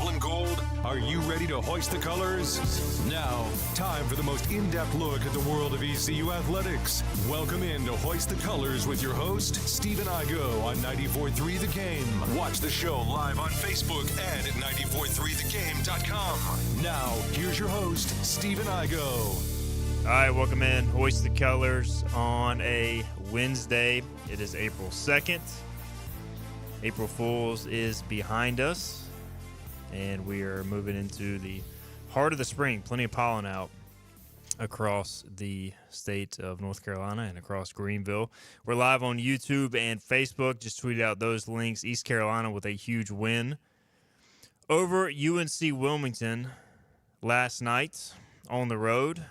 purple and gold? Are you ready to hoist the colors? Now, time for the most in-depth look at the world of ECU athletics. Welcome in to Hoist the Colors with your host, Stephen Igo on 94.3 The Game. Watch the show live on Facebook and at 943thegame.com. Now, here's your host, Stephen Igo. All right, welcome in. Hoist the Colors on a Wednesday. It is April 2nd. April Fools is behind us, and we are moving into the heart of the spring. Plenty of pollen out across the state of North Carolina and across Greenville. We're live on YouTube and Facebook. Just tweeted out those links. East Carolina with a huge win over UNC Wilmington last night on the road.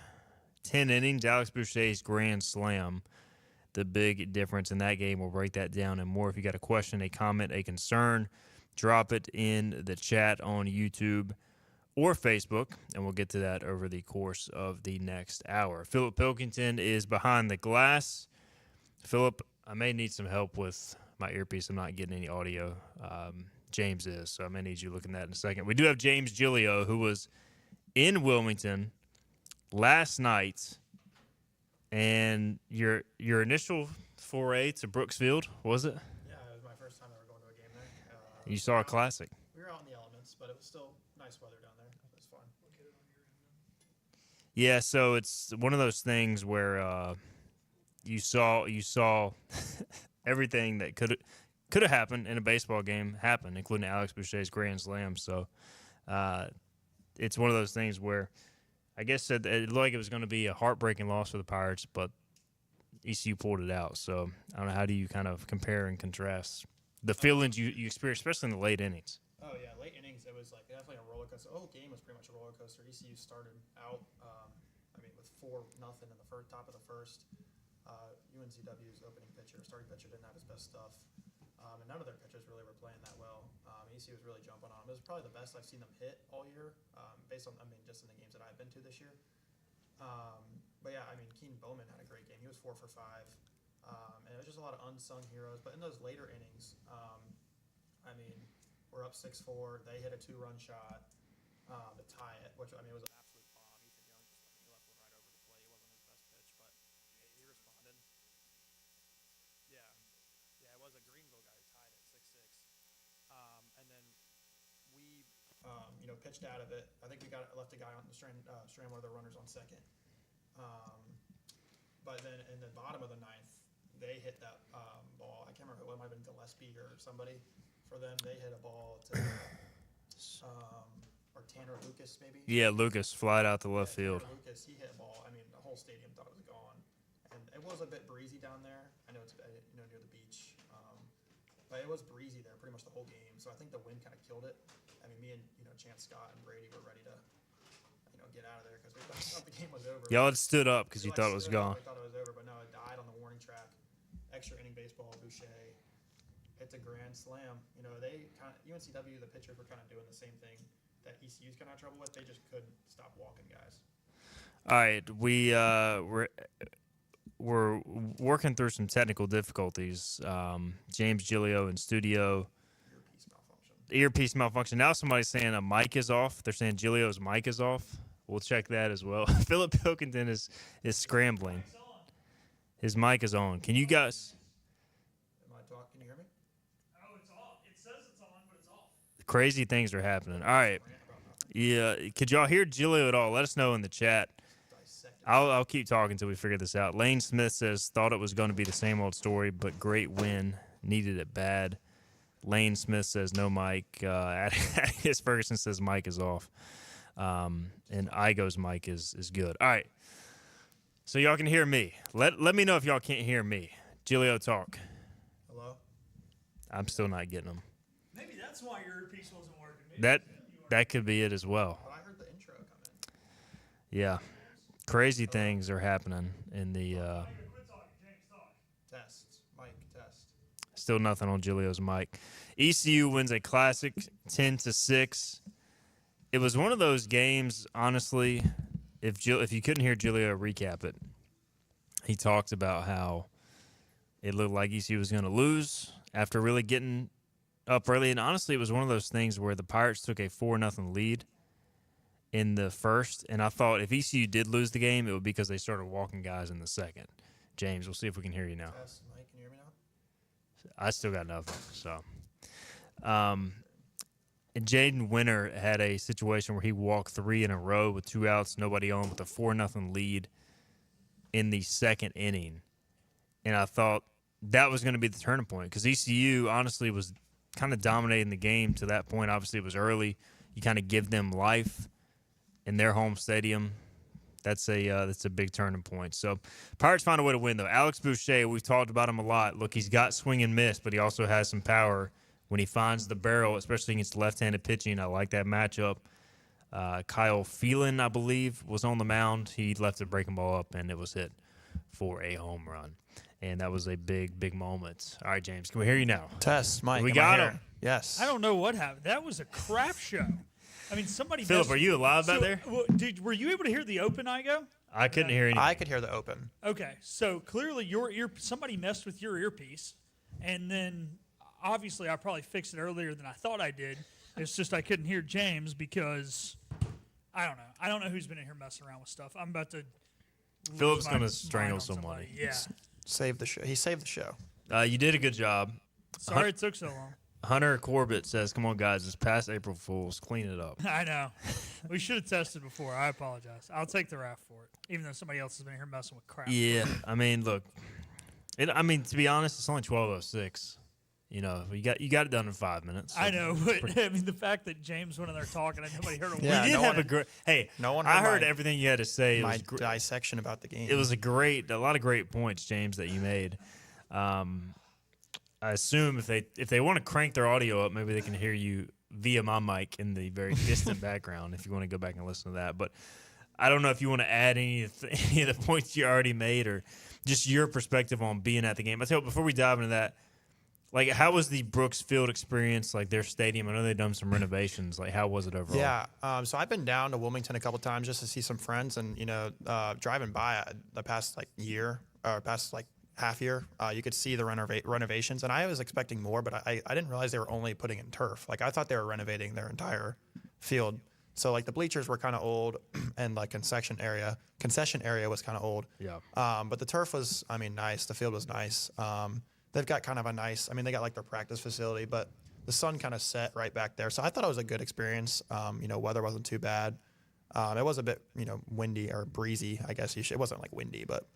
10 innings, Alex Boucher's grand slam. The big difference in that game. We'll break that down and more. If you got a question, a comment, a concern, drop it in the chat on YouTube or Facebook, and we'll get to that over the course of the next hour. Philip Pilkington is behind the glass. Philip, I may need some help with my earpiece. I'm not getting any audio. James is, so I may need you looking at that in a second. We do have James Gilio, who was in Wilmington last night. And your initial foray to Brooksfield, was it? Yeah, it was my first time ever going to a game there. You saw a classic. We were out in the elements, but it was still nice weather down there. It was fun. Yeah, so it's one of those things where you saw everything that could have happened in a baseball game happen, including Alex Boucher's grand slam. So it's one of those things where I guess it looked like it was going to be a heartbreaking loss for the Pirates, but ECU pulled it out. So I don't know, how do you kind of compare and contrast the feelings you experienced, especially in the late innings? Oh, yeah, late innings, it was like definitely a roller coaster. The whole game was pretty much a roller coaster. ECU started out, with 4-0 in the top of the first. UNCW's starting pitcher didn't have his best stuff. And none of their pitchers really were playing that well. ECU was really jumping on them. It was probably the best I've seen them hit all year, based on, just in the games that I've been to this year. But yeah, Keenan Bowman had a great game. He was 4 for 5. And it was just a lot of unsung heroes. But in those later innings, we're up 6-4. They hit a 2-run shot to tie it, which, it was an absolute bomb. Ethan Young just left one right over the plate. It wasn't his best pitch, but he responded. Yeah, it was a Greenville guy who tied it 6-6. And then we, pitched out of it. I think we left a guy on the strand one of the runners on second. But then in the bottom of the ninth, they hit that ball. I can't remember who it might have been, Gillespie or somebody. For them, they hit a ball to or Tanner Lucas maybe. Yeah, Lucas flied out to left field. Tanner Lucas, he hit a ball. The whole stadium thought it was gone, and it was a bit breezy down there. I know it's near the beach. But it was breezy there pretty much the whole game, so I think the wind kind of killed it. Me and Chance Scott and Brady were ready to get out of there because we thought the game was over. Y'all had stood up because you thought it was gone. We thought it was over, but no, it died on the warning track. Extra inning baseball, Boucher hits a grand slam. UNCW, the pitchers were kind of doing the same thing that ECU's kind of trouble with. They just couldn't stop walking guys. All right, we're working through some technical difficulties. James Gilio in studio. Earpiece malfunction. Now somebody's saying a mic is off. They're saying Gilio's mic is off. We'll check that as well. Philip Pilkington is scrambling. His mic is on. Can you guys? Am I talking? Can you hear me? Oh, it's off. It says it's on, but it's off. Crazy things are happening. All right. Yeah. Could y'all hear Gilio at all? Let us know in the chat. I'll keep talking until we figure this out. Lane Smith says, thought it was going to be the same old story, but great win. Needed it bad. Lane Smith says no mic. His Ferguson says mic is off. And Igo's mic is good. All right. So y'all can hear me. Let me know if y'all can't hear me. Gilio, talk. Hello? I'm still not getting them. Maybe that's why your earpiece wasn't working. That could be it as well. Oh, I heard the intro come in. Yeah. Crazy things are happening in the Quit talking, James, talk. Test. Mic test. still nothing on Gilio's mic. ECU wins a classic 10-6. It was one of those games, honestly, if you couldn't hear Gilio recap it, he talked about how it looked like ECU was going to lose after really getting up early, and honestly, it was one of those things where the Pirates took a 4-0 lead in the first, and I thought if ECU did lose the game, it would be because they started walking guys in the second. James, we'll see if we can hear you now. Yes, Mike, can you hear me now? I still got nothing. So, and Jaden Winter had a situation where he walked 3 in a row with 2 outs, nobody on, with a 4-0 lead in the second inning. And I thought that was going to be the turning point because ECU honestly was kind of dominating the game to that point. Obviously, it was early. You kind of give them life in their home stadium. That's a big turning point. So Pirates found a way to win, though. Alex Boucher, we've talked about him a lot. Look, he's got swing and miss, but he also has some power when he finds the barrel, especially against left-handed pitching. I like that matchup. Kyle Phelan, I believe, was on the mound. He left a breaking ball up, and it was hit for a home run. And that was a big, big moment. All right, James, can we hear you now? Test, Mike. We am got I here? him. Yes. I don't know what happened. That was a crap show. I mean, somebody. Philip, are you alive back there? Well, were you able to hear the open, Igo? I couldn't hear anything. I could hear the open. Okay, so clearly somebody messed with your earpiece, and then obviously I probably fixed it earlier than I thought I did. It's just I couldn't hear James because I don't know. I don't know who's been in here messing around with stuff. I'm about to. Philip's going to strangle somebody. Yeah. Save the show. He saved the show. You did a good job. Sorry it took so long. Hunter Corbett says, come on, guys, it's past April Fool's. Clean it up. I know. We should have tested before. I apologize. I'll take the rap for it, even though somebody else has been here messing with crap. Yeah, I mean, look. To be honest, it's only 12:06. You know, you got it done in 5 minutes. So I know, but I mean, the fact that James went in there talking and nobody heard him. Yeah, you did no have one- a great. Hey, no one I heard heard my- everything you had to say. My dissection about the game. It was a lot of great points, James, that you made. I assume if they want to crank their audio up, maybe they can hear you via my mic in the very distant background. If you want to go back and listen to that, but I don't know if you want to add any of the points you already made or just your perspective on being at the game. I tell you, before we dive into that, like, how was the Brooks Field experience, like their stadium? I know they've done some renovations. Like, how was it overall? Yeah. So I've been down to Wilmington a couple times just to see some friends, and driving by the past year or past half year, you could see the renovations, and I was expecting more, but I didn't realize they were only putting in turf. Like, I thought they were renovating their entire field. So the bleachers were kind of old, and concession area was kind of old. Yeah. But the turf was, nice. The field was nice. They've got kind of a nice. They got their practice facility, but the sun kind of set right back there. So I thought it was a good experience. Weather wasn't too bad. It was a bit, windy or breezy, I guess it wasn't windy, but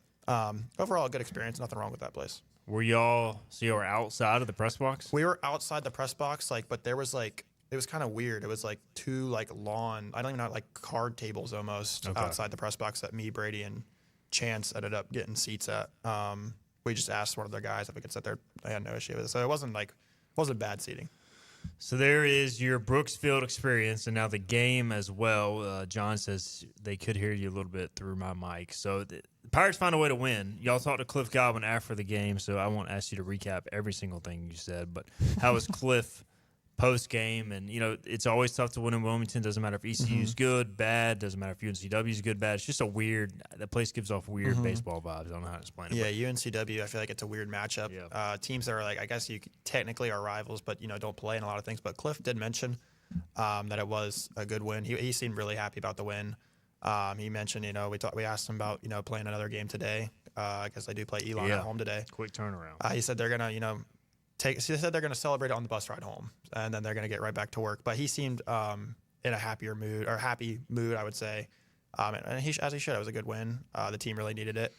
overall a good experience. Nothing wrong with that place. Were y'all outside of the press box? We were outside the press box, but there was it was kind of weird. It was two lawn, I don't even know, card tables almost outside the press box that me, Brady, and Chance ended up getting seats at. We just asked one of their guys if we could sit there. They had no issue with it. So it wasn't bad seating. So there is your Brooksfield experience, and now the game as well. John says they could hear you a little bit through my mic. So the Pirates found a way to win. Y'all talked to Cliff Godwin after the game, so I won't ask you to recap every single thing you said. But how was Cliff post-game? And, it's always tough to win in Wilmington. Doesn't matter if ECU is good, bad. Doesn't matter if UNCW is good, bad. It's just that place gives off weird baseball vibes. I don't know how to explain it. Yeah, UNCW, I feel like it's a weird matchup. Yeah. Teams that are I guess you technically are rivals, but, don't play in a lot of things. But Cliff did mention that it was a good win. He seemed really happy about the win. He mentioned, we asked him about, playing another game today. I guess they do play Elon at home today. Quick turnaround. He said they're going to, they said they're going to celebrate it on the bus ride home, and then they're going to get right back to work. But he seemed in a happy mood, I would say. And as he should. It was a good win. The team really needed it.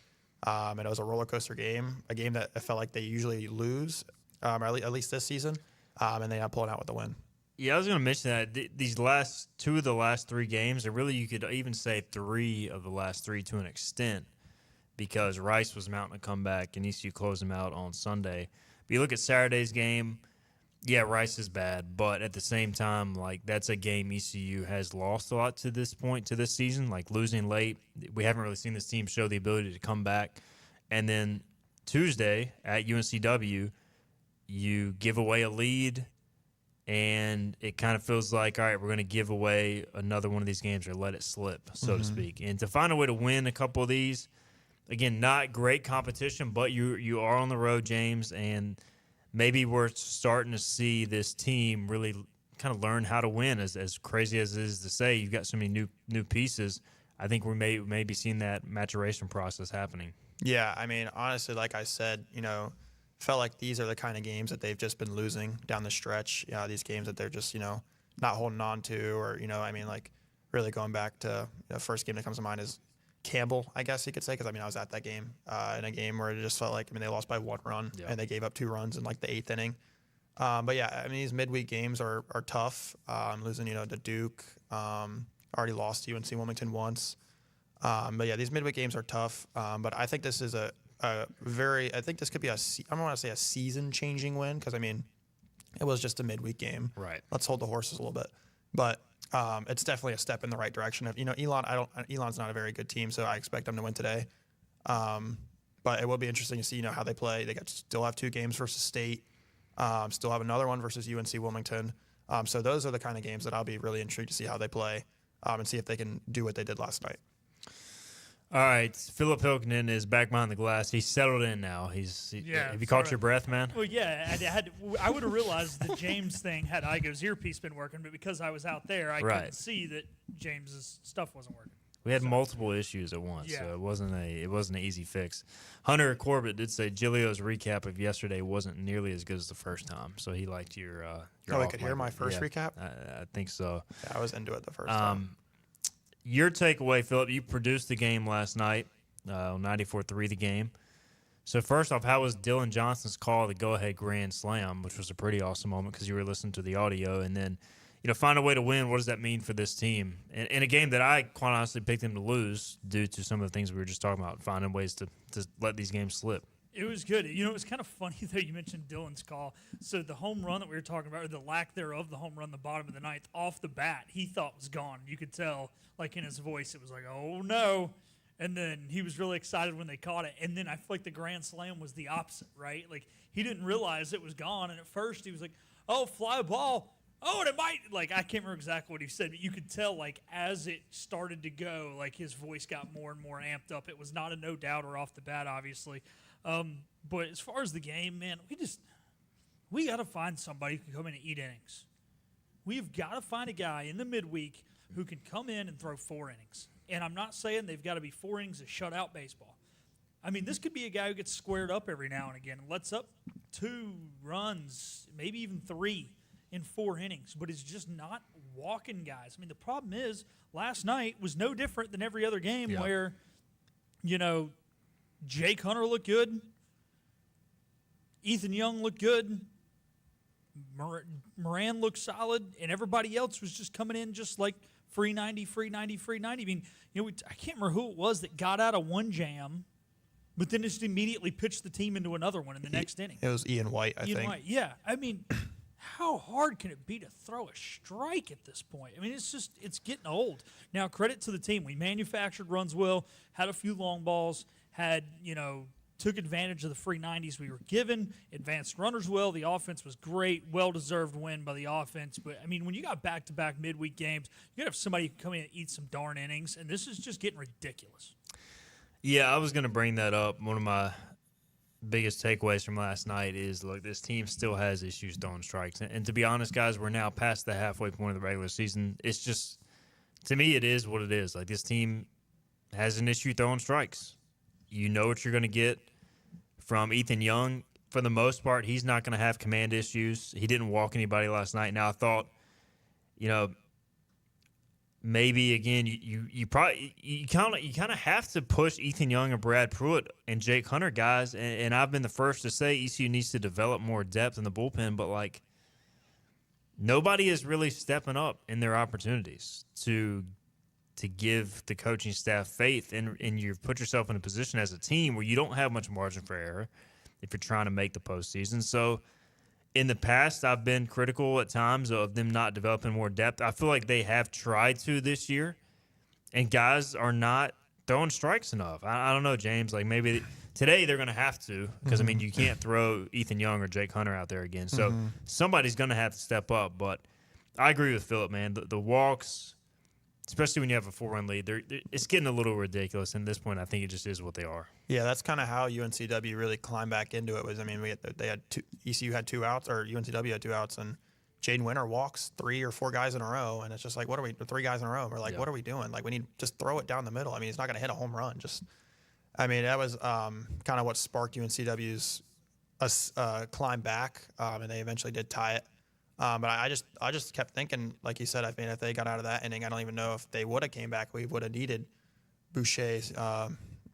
And it was a roller coaster game, a game that I felt like they usually lose, or at least this season. And they ended up pulling out with the win. Yeah, I was going to mention that these last two of the last three games, or really you could even say three of the last three to an extent, because Rice was mounting a comeback and ECU closed them out on Sunday. But you look at Saturday's game, yeah, Rice is bad, but at the same time, that's a game ECU has lost a lot to this point, to this season, losing late. We haven't really seen this team show the ability to come back. And then Tuesday at UNCW, you give away a lead, and it kind of feels like, all right, we're going to give away another one of these games or let it slip, so to speak. And to find a way to win a couple of these, again, not great competition, but you are on the road, James, and maybe we're starting to see this team really kind of learn how to win. As crazy as it is to say, you've got so many new pieces. I think we may be seeing that maturation process happening. Yeah, I mean, honestly, like I said, felt like these are the kind of games that they've just been losing down the stretch. These games that they're just, not holding on to, or, like really going back to the first game that comes to mind is Campbell, I guess you could say, because, I was at that game, in a game where it just felt like, they lost by 1 run, and they gave up 2 runs in, like, the 8th inning. But, yeah, these midweek games are tough. Losing, to Duke, already lost to UNC Wilmington once. But, yeah, these midweek games are tough. But I think this is I think this could be I don't want to say a season-changing win, because, it was just a midweek game. Right. Let's hold the horses a little bit. But it's definitely a step in the right direction. Elon's not a very good team, so I expect them to win today. But it will be interesting to see, how they play. They still have 2 games versus State. Still have another one versus UNC Wilmington. So those are the kind of games that I'll be really intrigued to see how they play, and see if they can do what they did last night. All right, Philip Hilkinen is back behind the glass. He's settled in now. Have you caught your breath, man? Well, yeah, I would have realized the James thing had Igo's earpiece been working, but because I was out there, I couldn't see that James's stuff wasn't working. We had multiple issues at once, so it wasn't an easy fix. Hunter Corbett did say Giglio's recap of yesterday wasn't nearly as good as the first time, so he liked your I could hear my first recap? I think so. Yeah, I was into it the first time. Your takeaway, Philip, you produced the game last night, 94-3 the game. So first off, how was Dylan Johnson's call the go-ahead grand slam, which was a pretty awesome moment because you were listening to the audio, and then find a way to win. What does that mean for this team? In a game that I quite honestly picked them to lose due to some of the things we were just talking about, finding ways to let these games slip. It was good. It was kind of funny, though, you mentioned Dylan's call. So the home run that we were talking about, or the lack thereof, the home run the bottom of the ninth, off the bat, he thought was gone. You could tell, like, in his voice, it was like, oh, no. And then he was really excited when they caught it. And then I feel like the grand slam was the opposite, right? Like, he didn't realize it was gone. And at first he was like, oh, fly ball. Oh, and it might, like, I can't remember exactly what he said, but you could tell, like, as it started to go, like, his voice got more and more amped up. It was not a no-doubter off the bat, obviously. But as far as the game, man, we got to find somebody who can come in and eat innings. We've got to find a guy in the midweek who can come in and throw 4 innings. And I'm not saying they've got to be 4 innings of shutout baseball. This could be a guy who gets squared up every now and again, lets up 2 runs, maybe even 3 in 4 innings, but it's just not walking guys. The problem is last night was no different than every other game where, Jake Hunter looked good, Ethan Young looked good, Moran looked solid, and everybody else was just coming in just like free 90. I can't remember who it was that got out of one jam, but then just immediately pitched the team into another one in the next inning. It was Ian White, I think. White, yeah. How hard can it be to throw a strike at this point? It's getting old. Now, credit to the team. We manufactured runs well, had a few long balls, took advantage of the free 90s we were given, advanced runners well. The offense was great, well-deserved win by the offense. But, when you got back-to-back midweek games, you got to have somebody come in and eat some darn innings, and this is just getting ridiculous. Yeah, I was going to bring that up. One of my biggest takeaways from last night is, look, this team still has issues throwing strikes. And to be honest, guys, we're now past the halfway point of the regular season. It's just, to me, it is what it is. Like, this team has an issue throwing strikes. You know what you're going to get from Ethan Young. For the most part, he's not going to have command issues. He didn't walk anybody last night. Now, I thought, maybe again you kind of have to push Ethan Young and Brad Pruitt and Jake Hunter guys, and I've been the first to say ECU needs to develop more depth in the bullpen, but like nobody is really stepping up in their opportunities to give the coaching staff faith, and you've put yourself in a position as a team where you don't have much margin for error if you're trying to make the postseason. So in the past, I've been critical at times of them not developing more depth. I feel like they have tried to this year, and guys are not throwing strikes enough. I don't know, James. Like maybe today they're going to have to because, you can't throw Ethan Young or Jake Hunter out there again. So somebody's going to have to step up. But I agree with Philip, man. The walks, especially when you have a 4-run lead. It's getting a little ridiculous. And at this point, I think it just is what they are. Yeah, that's kind of how UNCW really climbed back into it. ECU had 2 outs, or UNCW had 2 outs, and Jaden Winter walks 3 or 4 guys in a row, and it's just like, 3 guys in a row? We're like, What are we doing? Like, we need just throw it down the middle. I mean, he's not going to hit a home run. That was kind of what sparked UNCW's climb back, and they eventually did tie it. But I just kept thinking, like you said, I mean, if they got out of that inning, I don't even know if they would have came back. We would have needed Boucher's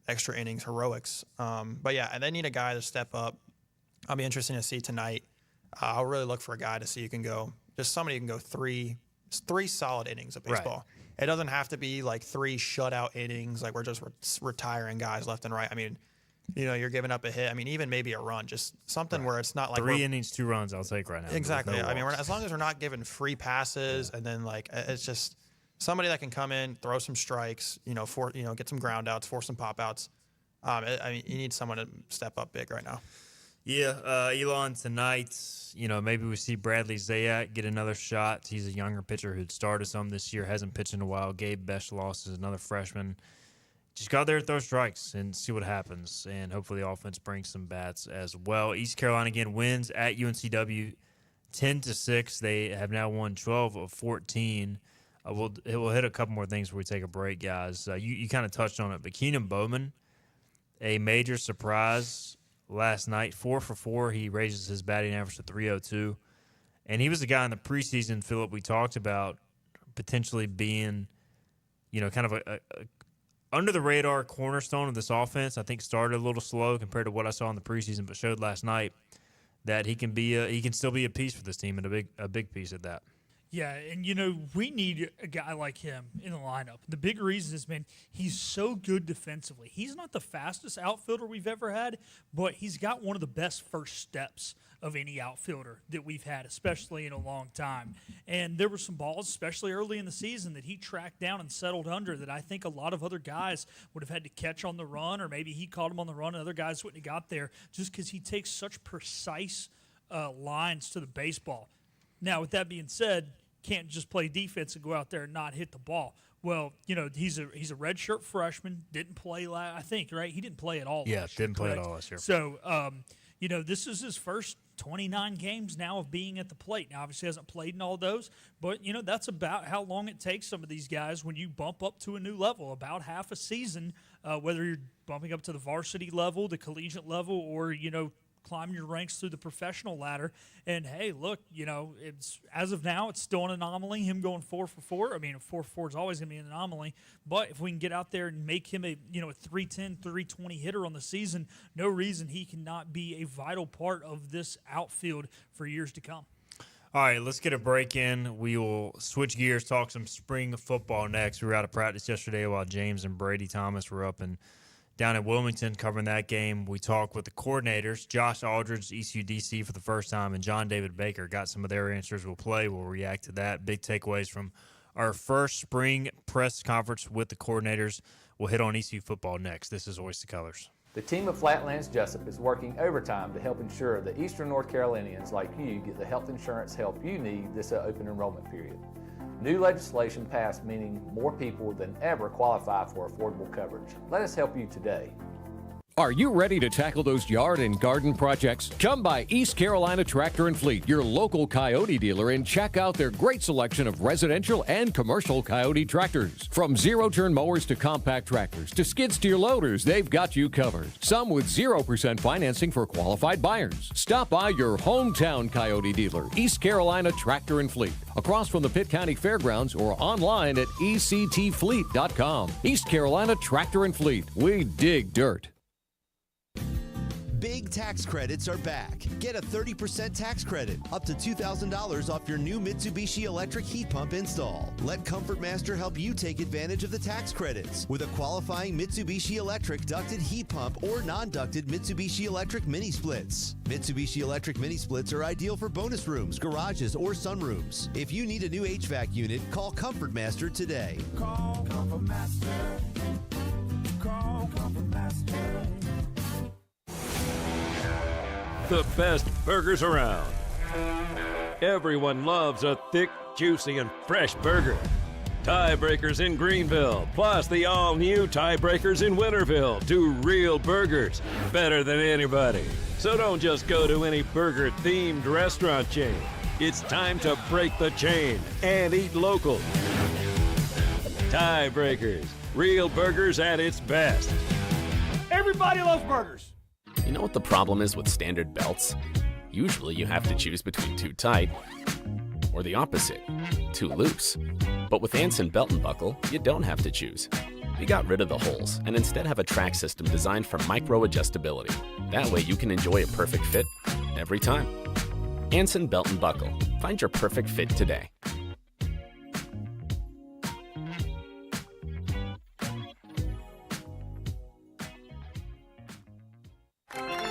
extra innings heroics. But yeah, and they need a guy to step up. I'll be interested to see tonight. I'll really look for a guy to see somebody who can go three solid innings of baseball. Right. It doesn't have to be like 3 shutout innings, like we're just retiring guys left and right. I mean, you're giving up a hit. I mean, even maybe a run, just something where it's not like 3 innings, 2 runs. I'll take right now. Exactly. No I mean, as long as we're not giving free passes, and then like it's just somebody that can come in, throw some strikes, get some ground outs, force some pop outs. I mean, you need someone to step up big right now. Yeah, Elon tonight. Maybe we see Bradley Zayak get another shot. He's a younger pitcher who'd started some this year, hasn't pitched in a while. Gabe Beschloss is another freshman. Just go out there and throw strikes and see what happens, and hopefully the offense brings some bats as well. East Carolina again wins at UNCW 10-6. They have now won 12 of 14. We'll hit a couple more things before we take a break, guys. You kind of touched on it, but Keenan Bowman, a major surprise last night, 4 for 4. He raises his batting average to .302, and he was the guy in the preseason, Philip, we talked about potentially being, kind of a under the radar cornerstone of this offense. I think started a little slow compared to what I saw in the preseason, but showed last night that he can still be a piece for this team, and a big piece at that. Yeah, and we need a guy like him in the lineup. The big reason is, man, he's so good defensively. He's not the fastest outfielder we've ever had, but he's got one of the best first steps of any outfielder that we've had, especially in a long time. And there were some balls, especially early in the season, that he tracked down and settled under that I think a lot of other guys would have had to catch on the run, or maybe he caught him on the run and other guys wouldn't have got there, just because he takes such precise lines to the baseball. Now, with that being said, can't just play defense and go out there and not hit the ball. Well, he's a redshirt freshman, didn't play I think, right? He didn't play at all. Yeah, didn't play at all last year. So, this is his first 29 games now of being at the plate. Now, obviously, hasn't played in all those, but, that's about how long it takes some of these guys when you bump up to a new level, about half a season, whether you're bumping up to the varsity level, the collegiate level, or, climb your ranks through the professional ladder. And hey, look, it's as of now, it's still an anomaly, him going 4 for 4. I mean, 4 for 4 is always going to be an anomaly, but if we can get out there and make him a 310, 320 hitter on the season, no reason he cannot be a vital part of this outfield for years to come. All right, let's get a break in. We will switch gears, talk some spring football next. We were out of practice yesterday while James and Brady Thomas were up down in Wilmington covering that game. We talked with the coordinators, Josh Aldridge, ECU DC for the first time, and John David Baker. Got some of their answers. We'll react to that. Big takeaways from our first spring press conference with the coordinators. We'll hit on ECU football next. This is Hoist the Colors. The team of Flatlands Jessup is working overtime to help ensure that Eastern North Carolinians like you get the health insurance help you need this open enrollment period. New legislation passed, meaning more people than ever qualify for affordable coverage. Let us help you today. Are you ready to tackle those yard and garden projects? Come by East Carolina Tractor and Fleet, your local Coyote dealer, and check out their great selection of residential and commercial Coyote tractors. From zero-turn mowers to compact tractors to skid steer loaders, they've got you covered. Some with 0% financing for qualified buyers. Stop by your hometown Coyote dealer, East Carolina Tractor and Fleet, across from the Pitt County Fairgrounds, or online at ectfleet.com. East Carolina Tractor and Fleet. We dig dirt. Big tax credits are back. Get a 30% tax credit, up to $2,000 off your new Mitsubishi electric heat pump install. Let Comfort Master help you take advantage of the tax credits with a qualifying Mitsubishi electric ducted heat pump or non-ducted Mitsubishi electric mini splits. Mitsubishi electric mini splits are ideal for bonus rooms, garages, or sunrooms. If you need a new HVAC unit, call Comfort Master today. Call Comfort Master. Call Comfort Master. The best burgers around. Everyone loves a thick, juicy, and fresh burger. Tiebreakers in Greenville, plus the all-new Tiebreakers in Winterville. 2 real burgers, better than anybody. So don't just go to any burger-themed restaurant chain. It's time to break the chain and eat local. Tiebreakers, real burgers at its best. Everybody loves burgers. You know what the problem is with standard belts? Usually you have to choose between too tight or the opposite, too loose. But with Anson Belt and Buckle, you don't have to choose. We got rid of the holes and instead have a track system designed for micro-adjustability. That way you can enjoy a perfect fit every time. Anson Belt and Buckle. Find your perfect fit today.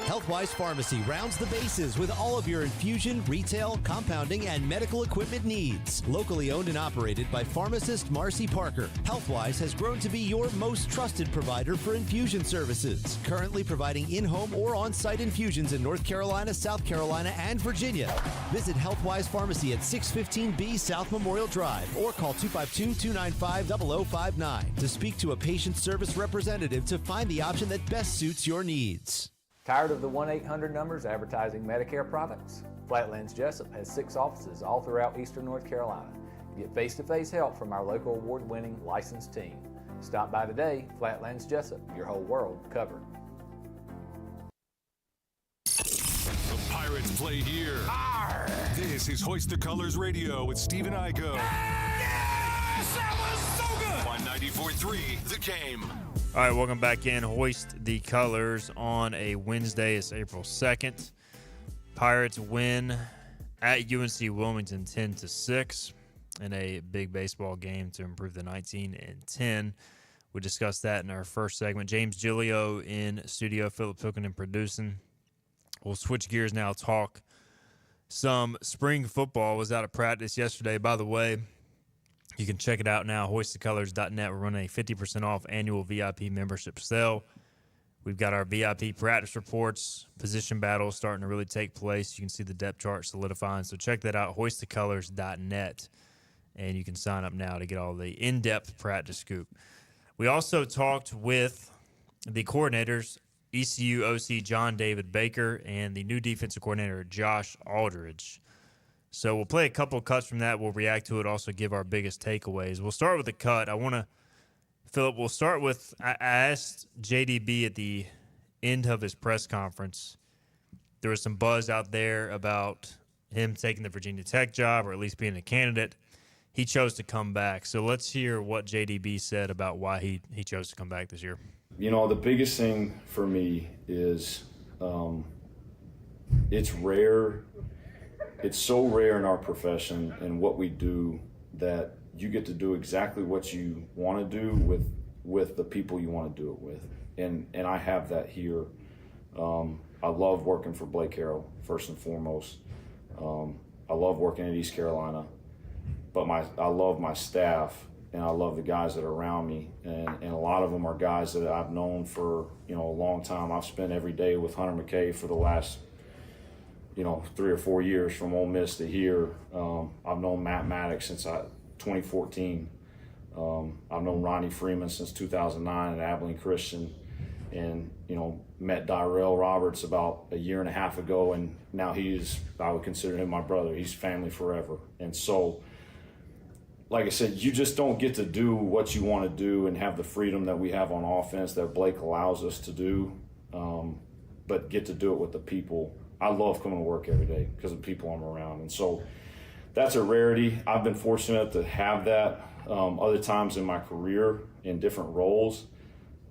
Healthwise Pharmacy rounds the bases with all of your infusion, retail, compounding, and medical equipment needs. Locally owned and operated by pharmacist Marcy Parker, Healthwise has grown to be your most trusted provider for infusion services. Currently providing in-home or on-site infusions in North Carolina, South Carolina, and Virginia. Visit Healthwise Pharmacy at 615B South Memorial Drive or call 252-295-0059 to speak to a patient service representative to find the option that best suits your needs. Tired of the 1-800 numbers advertising Medicare products? Flatlands Jessup has 6 offices all throughout eastern North Carolina. Get face-to-face help from our local award-winning licensed team. Stop by today. Flatlands Jessup, your whole world covered. The Pirates play here. Arr! This is Hoist the Colors Radio with Steve and Igo. Yes! That was so good! On 94.3, The Game. All right, welcome back in. Hoist the Colors on a Wednesday. It's April 2nd. Pirates win at UNC Wilmington 10-6 in a big baseball game to improve the 19-10. We discussed that in our first segment. James Giglio in studio, Philip Hooken in producing. We'll switch gears now, talk some spring football. Was out of practice yesterday, by the way. You can check it out now, hoistthecolors.net. We're running a 50% off annual VIP membership sale. We've got our VIP practice reports, position battles starting to really take place. You can see the depth chart solidifying. So check that out, hoistthecolors.net, and you can sign up now to get all the in-depth practice scoop. We also talked with the coordinators, ECU OC John David Baker and the new defensive coordinator, Josh Aldridge. So we'll play a couple of cuts from that. We'll react to it, also give our biggest takeaways. We'll start with a cut. Philip, we'll start with, I asked JDB at the end of his press conference. There was some buzz out there about him taking the Virginia Tech job or at least being a candidate. He chose to come back. So let's hear what JDB said about why he chose to come back this year. You know, the biggest thing for me is it's rare. It's so rare in our profession and what we do that you get to do exactly what you want to do with the people you want to do it with. And I have that here. I love working for Blake Harrell, first and foremost. I love working at East Carolina. But I love my staff, and I love the guys that are around me. And a lot of them are guys that I've known for, a long time. I've spent every day with Hunter McKay for the last 3 or 4 years from Ole Miss to here. I've known Matt Maddox since 2014. I've known Ronnie Freeman since 2009 at Abilene Christian, and met Dyrell Roberts about a year and a half ago, and now I would consider him my brother. He's family forever. And so, like I said, you just don't get to do what you want to do and have the freedom that we have on offense that Blake allows us to do, but get to do it with the people. I love coming to work every day because of the people I'm around. And so that's a rarity. I've been fortunate to have that other times in my career in different roles,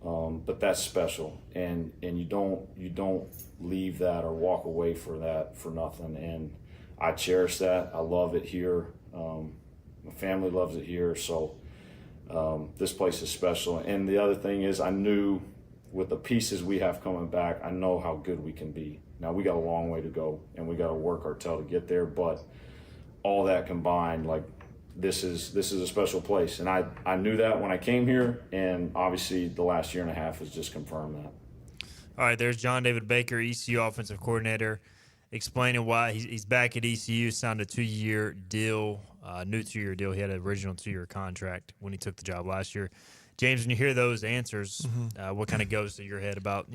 but that's special. And you don't leave that or walk away for that for nothing. And I cherish that. I love it here. My family loves it here. So this place is special. And the other thing is I knew with the pieces we have coming back, I know how good we can be. Now, we got a long way to go, and we got to work our tail to get there, but all that combined, this is a special place. And I knew that when I came here, and obviously the last year and a half has just confirmed that. All right, there's John David Baker, ECU offensive coordinator. explaining why he's back at ECU, signed a 2-year deal, new 2-year deal. He had an original 2-year contract when he took the job last year. James, when you hear those answers, what kind of goes through your head about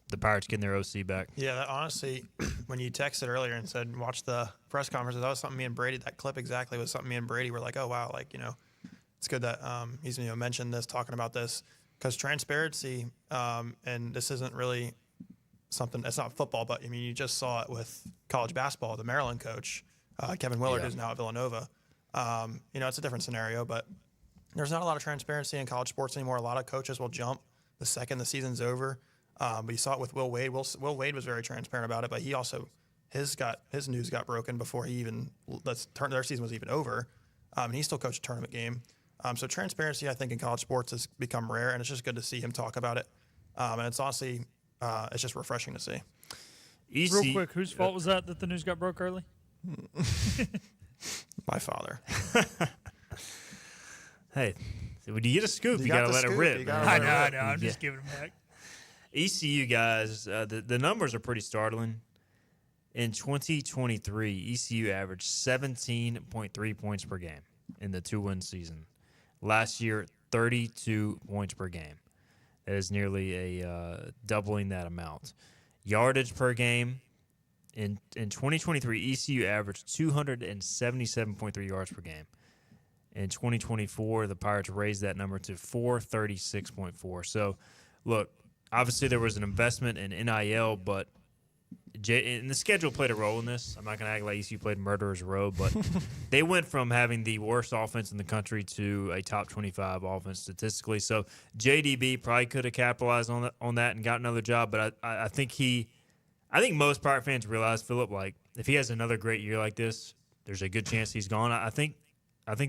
the Pirates getting their OC back? Yeah, that, honestly, when you texted earlier and said watch the press conferences, that was something me and Brady. That clip exactly was something me and Brady were like, oh wow, like it's good that he's mentioned this, talking about this, because transparency, and this isn't really something. It's not football, but I mean you just saw it with college basketball. The Maryland coach, Kevin Willard, who's now at Villanova. It's a different scenario, but there's not a lot of transparency in college sports anymore. A lot of coaches will jump the second the season's over. But you saw it with Will Wade. Will Wade was very transparent about it, but he also his news got broken before their season was even over. And he still coached a tournament game. So transparency, I think, in college sports has become rare, and it's just good to see him talk about it. And it's honestly, it's just refreshing to see. Real quick, whose fault was that the news got broke early? My father. Hey, when you get a scoop, you got to let it rip. I know. I'm just giving it back. ECU guys, the numbers are pretty startling. In 2023, ECU averaged 17.3 points per game in the 2-win season. Last year, 32 points per game. That is nearly a doubling that amount. Yardage per game, in 2023, ECU averaged 277.3 yards per game. In 2024, the Pirates raised that number to 436.4. So, look, obviously there was an investment in NIL, but and the schedule played a role in this. I'm not going to act like ECU played Murderer's Row, but they went from having the worst offense in the country to a top 25 offense statistically. So JDB probably could have capitalized on that and got another job, but I think most Pirate fans realize, Philip, like if he has another great year like this, there's a good chance he's gone. I think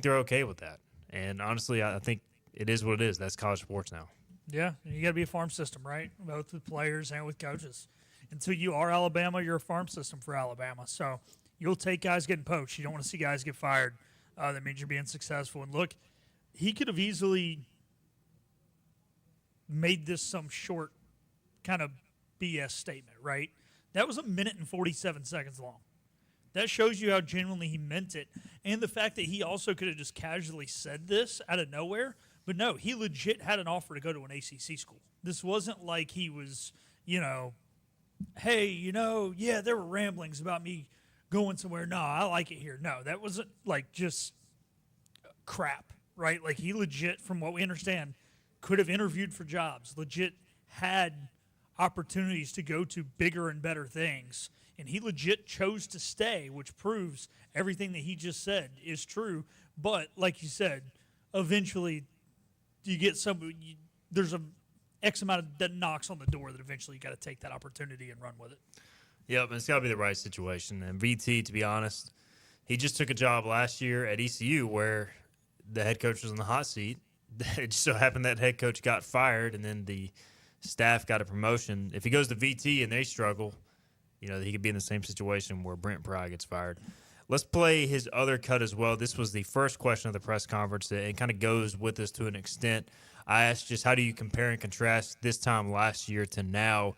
they're okay with that. And honestly, I think it is what it is. That's college sports now. Yeah, you got to be a farm system, right? Both with players and with coaches. Until you are Alabama, you're a farm system for Alabama. So you'll take guys getting poached. You don't want to see guys get fired. That means you're being successful. And look, he could have easily made this some short kind of BS statement, right? That was 1 minute and 47 seconds long. That shows you how genuinely he meant it. And the fact that he also could have just casually said this out of nowhere. But no, he legit had an offer to go to an ACC school. This wasn't like he was, hey, there were ramblings about me going somewhere. No, I like it here. No, that wasn't like just crap, right? Like he legit, from what we understand, could have interviewed for jobs, legit had opportunities to go to bigger and better things. And he legit chose to stay, which proves everything that he just said is true. But like you said, eventually you get there's a X amount that knocks on the door that eventually you got to take that opportunity and run with it. Yep, it's got to be the right situation. And VT, to be honest, he just took a job last year at ECU where the head coach was in the hot seat. It just so happened that head coach got fired, and then the staff got a promotion. If he goes to VT and they struggle, he could be in the same situation where Brent Pry gets fired. Let's play his other cut as well. This was the first question of the press conference, and it kind of goes with this to an extent. I asked just how do you compare and contrast this time last year to now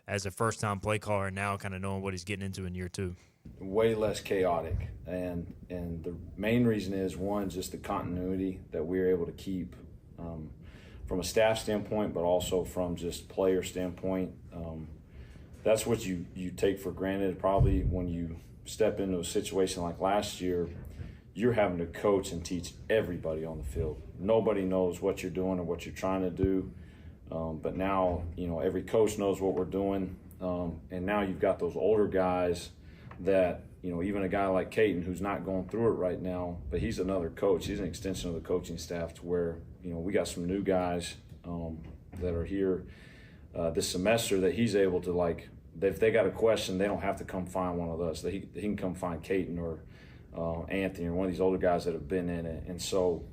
as a first-time play caller and now kind of knowing what he's getting into in year two? Way less chaotic. And the main reason is, one, just the continuity that we're able to keep from a staff standpoint, but also from just player standpoint. That's what you take for granted probably when you step into a situation like last year. You're having to coach and teach everybody on the field. Nobody knows what you're doing or what you're trying to do. But now, every coach knows what we're doing. And now you've got those older guys that, even a guy like Caton, who's not going through it right now, but he's another coach. He's an extension of the coaching staff to where, we got some new guys that are here this semester that he's able to, like, if they got a question, they don't have to come find one of us. He can come find Caton or Anthony or one of these older guys that have been in it. And so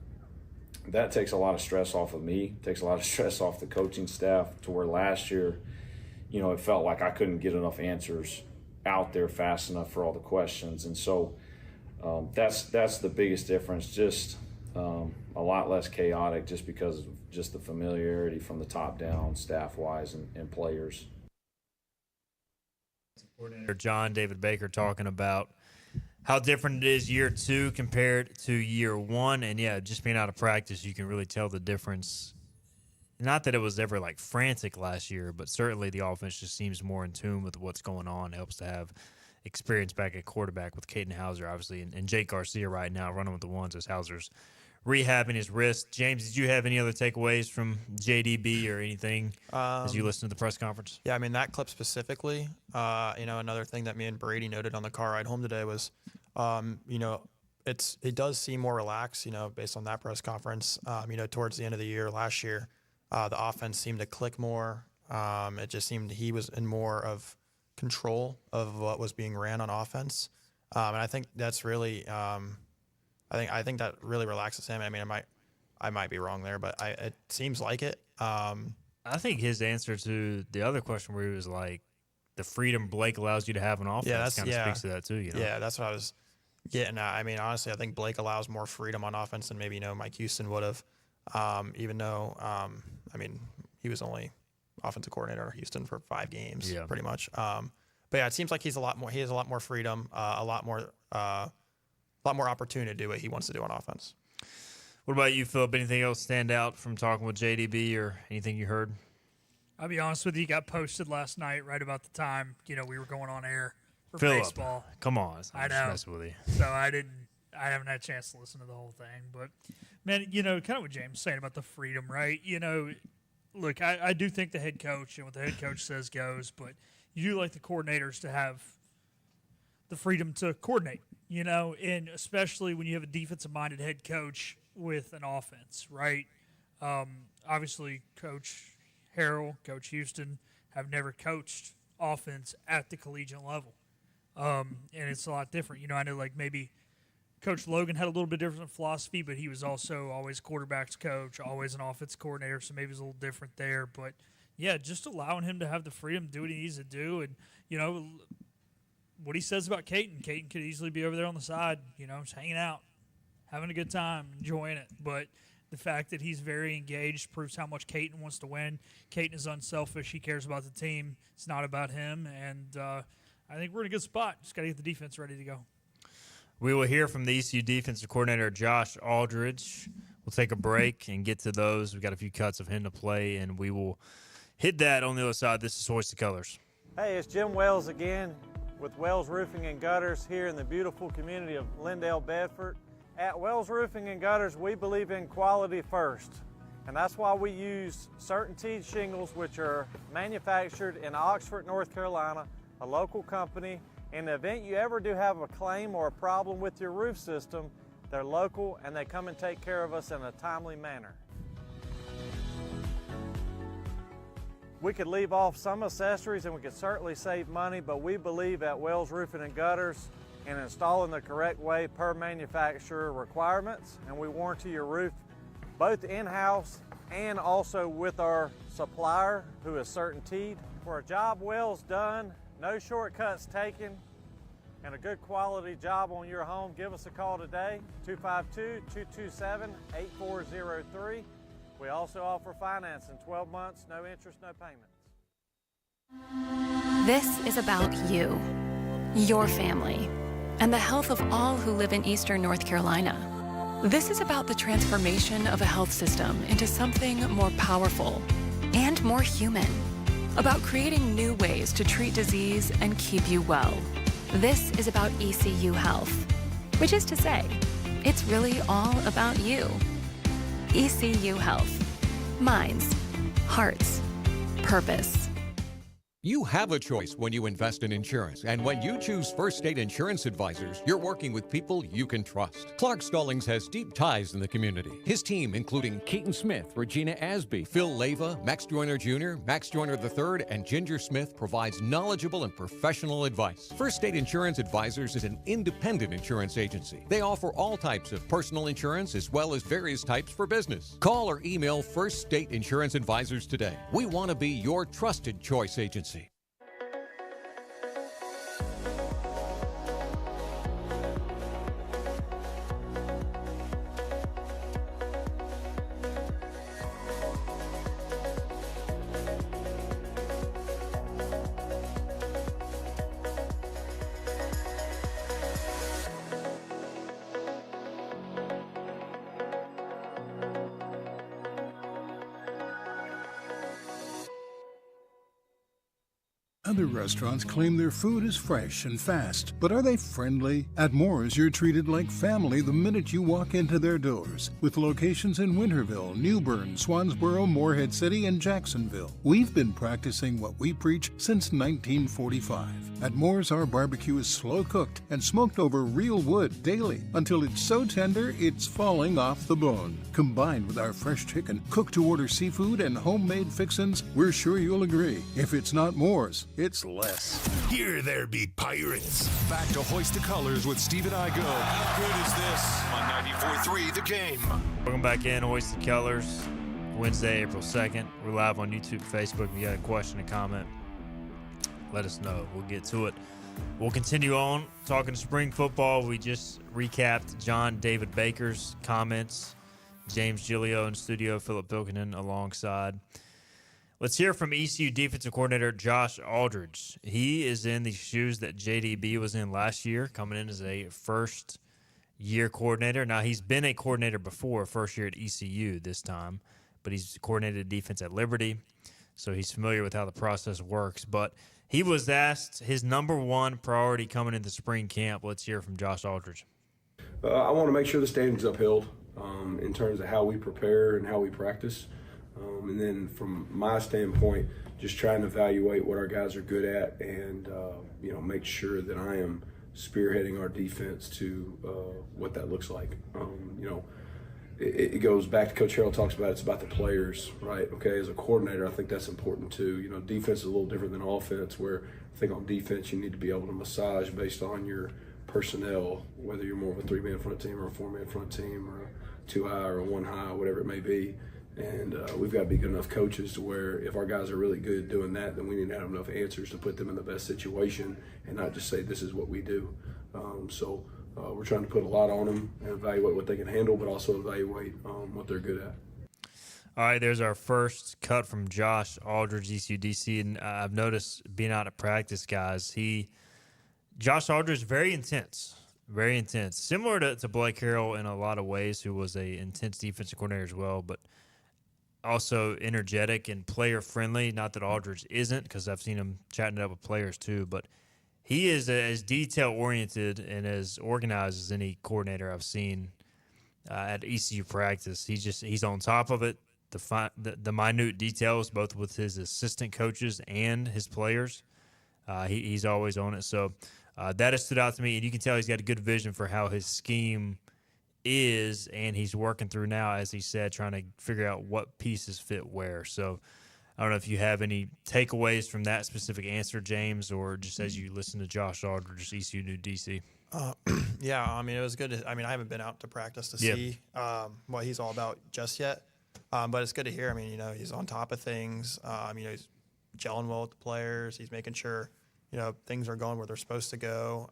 that takes a lot of stress off of me, takes a lot of stress off the coaching staff, to where last year, it felt like I couldn't get enough answers out there fast enough for all the questions. And so that's the biggest difference, just a lot less chaotic just because of just the familiarity from the top down, staff-wise and players. Coordinator John David Baker talking about how different it is year 2 compared to year 1. And, yeah, just being out of practice, you can really tell the difference. Not that it was ever, like, frantic last year, but certainly the offense just seems more in tune with what's going on. It helps to have experience back at quarterback with Caden Hauser, obviously, and Jake Garcia right now running with the ones as Hauser's rehabbing his wrist. James, did you have any other takeaways from JDB or anything as you listened to the press conference? Yeah, I mean, that clip specifically, another thing that me and Brady noted on the car ride home today was, it does seem more relaxed, based on that press conference. Towards the end of the year, last year, the offense seemed to click more. It just seemed he was in more of control of what was being ran on offense. And I think that's really, I think that really relaxes him. I mean, I might be wrong there, but it seems like it. I think his answer to the other question where he was like, the freedom Blake allows you to have on offense kind of speaks to that too. Yeah, that's what I was getting at. I mean, honestly, I think Blake allows more freedom on offense than maybe Mike Houston would have. Even though, he was only offensive coordinator at Houston for 5 games, pretty much. But yeah, it seems like he has a lot more freedom, a lot more opportunity to do what he wants to do on offense. What about you, Philip? Anything else stand out from talking with JDB or anything you heard? I'll be honest with you, got posted last night right about the time, we were going on air for Phillip, baseball. Come on. I know. Messing with you. So I haven't had a chance to listen to the whole thing. But, man, kind of what James was saying about the freedom, right? Look, I do think the head coach and what the head coach says goes, but you do like the coordinators to have the freedom to coordinate, and especially when you have a defensive-minded head coach with an offense, right? Obviously, Coach Harrell, Coach Houston have never coached offense at the collegiate level, and it's a lot different. I know maybe Coach Logan had a little bit different philosophy, but he was also always quarterback's coach, always an offense coordinator, so maybe it's a little different there. But, yeah, just allowing him to have the freedom to do what he needs to do. And, what he says about Caden could easily be over there on the side, just hanging out, having a good time, enjoying it. But the fact that he's very engaged proves how much Caden wants to win. Caden is unselfish. He cares about the team. It's not about him. And I think we're in a good spot. Just got to get the defense ready to go. We will hear from the ECU defensive coordinator, Josh Aldridge. We'll take a break and get to those. We've got a few cuts of him to play, and we will hit that on the other side. This is Hoist the Colors. Hey, it's Jim Wells again with Wells Roofing and Gutters here in the beautiful community of Lindale, Bedford. At Wells Roofing and Gutters, we believe in quality first, and that's why we use CertainTeed shingles, which are manufactured in Oxford, North Carolina, a local company. In the event you ever do have a claim or a problem with your roof system, they're local and they come and take care of us in a timely manner. We could leave off some accessories and we could certainly save money, but we believe at Wells Roofing and Gutters in installing the correct way per manufacturer requirements, and we warranty your roof both in-house and also with our supplier, who is CertainTeed. For a job Wells done, no shortcuts taken, and a good quality job on your home, give us a call today, 252-227-8403. We also offer financing, 12 months, no interest, no payments. This is about you, your family, and the health of all who live in Eastern North Carolina. This is about the transformation of a health system into something more powerful and more human. About creating new ways to treat disease and keep you well. This is about ECU Health, which is to say, it's really all about you. ECU Health. Minds, hearts, purpose. You have a choice when you invest in insurance, and when you choose First State Insurance Advisors, you're working with people you can trust. Clark Stallings has deep ties in the community. His team, including Keaton Smith, Regina Asby, Phil Leyva, Max Joyner Jr., Max Joyner III, and Ginger Smith, provides knowledgeable and professional advice. First State Insurance Advisors is an independent insurance agency. They offer all types of personal insurance as well as various types for business. Call or email First State Insurance Advisors today. We want to be your trusted choice agency. Other restaurants claim their food is fresh and fast, but are they friendly? At Moore's, you're treated like family the minute you walk into their doors. With locations in Winterville, New Bern, Swansboro, Morehead City, and Jacksonville. We've been practicing what we preach since 1945. At Moore's, our barbecue is slow cooked and smoked over real wood daily until it's so tender it's falling off the bone. Combined with our fresh chicken, cooked to order seafood, and homemade fixins, we're sure you'll agree. If it's not Moore's, it's less. Here there be pirates. Back to Hoist the Colors with Steve and I Go. How good is this? On 94.3 The Game. Welcome back in, Hoist the Colors. Wednesday, April 2nd. We're live on YouTube, Facebook. If you got a question or comment, let us know. We'll get to it. We'll continue on talking spring football. We just recapped John David Baker's comments. James Giglio in studio, Philip Bilkinen alongside. Let's hear from ECU defensive coordinator Josh Aldridge. He is in the shoes that JDB was in last year, coming in as a first-year coordinator. Now, he's been a coordinator before, first year at ECU this time, but he's coordinated defense at Liberty, so he's familiar with how the process works. But he was asked his number one priority coming into spring camp. Let's hear from Josh Aldridge. I want to make sure the standard's upheld in terms of how we prepare and how we practice. And then from my standpoint, just trying to evaluate what our guys are good at and, make sure that I am spearheading our defense to what that looks like. It goes back to Coach Harrell talks about it's about the players, right? Okay, as a coordinator, I think that's important too. Defense is a little different than offense, where I think on defense you need to be able to massage based on your personnel, whether you're more of a three-man front team or a four-man front team or a two-high or a one-high, whatever it may be. And we've got to be good enough coaches to where if our guys are really good at doing that, then we need to have enough answers to put them in the best situation and not just say this is what we do. We're trying to put a lot on them and evaluate what they can handle, but also evaluate what they're good at. All right, there's our first cut from Josh Aldridge, ECU DC, and I've noticed being out at practice, guys, Josh Aldridge is very intense, similar to Blake Harrell in a lot of ways, who was a intense defensive coordinator as well, but also energetic and player-friendly. Not that Aldridge isn't, because I've seen him chatting it up with players too, but he is as detail-oriented and as organized as any coordinator I've seen at ECU practice. He's on top of it, the minute details, both with his assistant coaches and his players. He's always on it. So that has stood out to me, and you can tell he's got a good vision for how his scheme is, and he's working through now, as he said, trying to figure out what pieces fit where. So I don't know if you have any takeaways from that specific answer, James, or just as you listen to Josh Aldridge, ECU new DC. Yeah, it was good. I haven't been out to practice to see what he's all about just yet, but it's good to hear. He's on top of things. He's gelling well with the players. He's making sure, things are going where they're supposed to go,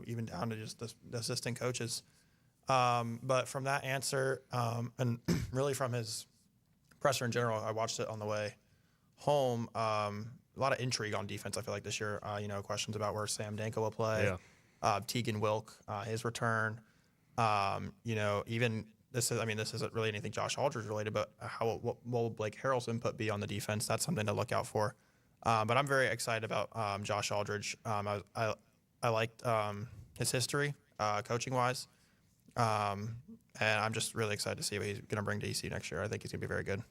even down to just the assistant coaches. But from that answer, and really from his presser in general, I watched it on the way home. A lot of intrigue on defense, I feel like, this year. Questions about where Sam Danko will play, Tegan Wilk, his return. Even this isn't really anything Josh Aldridge related, but what will Blake Harrell's input be on the defense? That's something to look out for. But I'm very excited about Josh Aldridge. I liked his history, coaching-wise. And I'm just really excited to see what he's going to bring to ECU next year. I think he's going to be very good.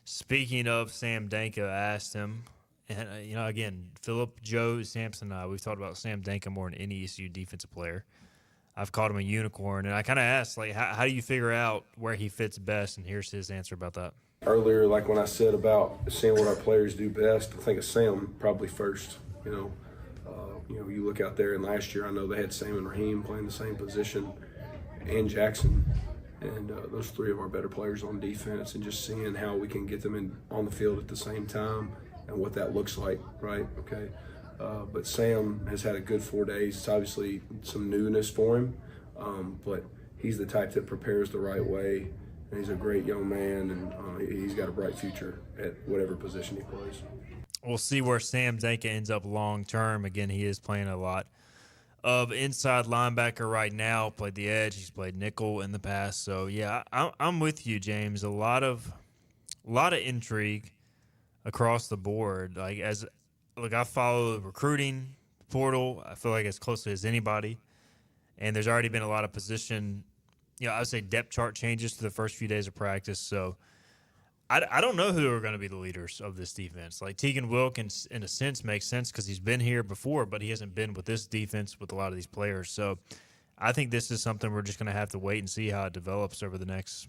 Speaking of Sam Danko, I asked him, and again, Philip, Joe, Sampson, and I, we've talked about Sam Danko more than any ECU defensive player. I've called him a unicorn, and I kind of asked, how do you figure out where he fits best? And here's his answer about that. Earlier, when I said about seeing what our players do best, I think of Sam probably first. You look out there, and last year I know they had Sam and Raheem playing the same position, and Jackson, and those three of our better players on defense, and just seeing how we can get them on the field at the same time and what that looks like, right? Okay. But Sam has had a good 4 days. It's obviously some newness for him, but he's the type that prepares the right way, and he's a great young man, and he's got a bright future at whatever position he plays. We'll see where Sam Danko ends up long term. Again, he is playing a lot of inside linebacker right now. Played the edge. He's played nickel in the past. So yeah, I'm with you, James. A lot of intrigue across the board. As look, I follow the recruiting portal. I feel like as closely as anybody. And there's already been a lot of position, I would say depth chart changes to the first few days of practice. So I don't know who are going to be the leaders of this defense. Like Tegan Wilkins, in a sense, makes sense because he's been here before, but he hasn't been with this defense with a lot of these players. So I think this is something we're just going to have to wait and see how it develops over the next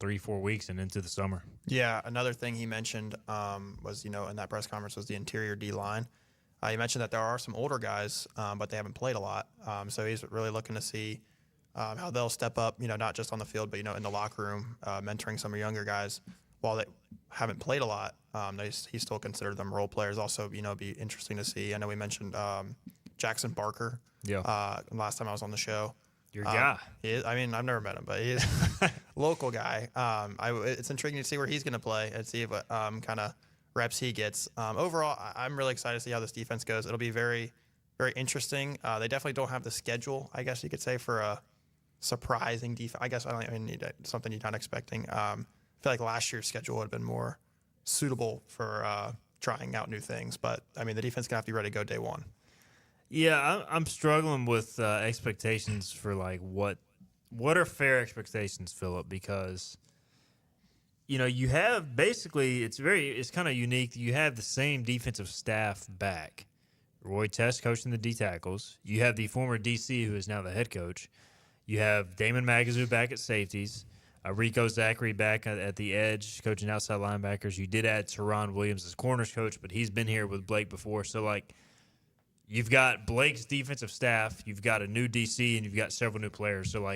3-4 weeks and into the summer. Yeah, another thing he mentioned was, in that press conference was the interior D-line. He mentioned that there are some older guys, but they haven't played a lot. So he's really looking to see how they'll step up, not just on the field, but, in the locker room, mentoring some of younger guys. While they haven't played a lot, he still considered them role players. Also, be interesting to see. I know we mentioned Jackson Barker. Yeah. Last time I was on the show. Your guy. He is, I've never met him, but he's a local guy. It's intriguing to see where he's going to play and see what kind of reps he gets. Overall, I'm really excited to see how this defense goes. It'll be very, very interesting. They definitely don't have the schedule, I guess you could say, for a surprising defense. I guess I don't even need something you're not expecting. I feel like last year's schedule would have been more suitable for trying out new things. But, the defense is going to have to be ready to go day one. Yeah, I'm struggling with expectations for, what are fair expectations, Phillip? Because – you have basically, it's kind of unique. You have the same defensive staff back. Roy Test coaching the D tackles. You have the former DC who is now the head coach. You have Damon Magazoo back at safeties. Rico Zachary back at the edge, coaching outside linebackers. You did add Teron Williams as corners coach, but he's been here with Blake before. So, you've got Blake's defensive staff, you've got a new DC, and you've got several new players. So,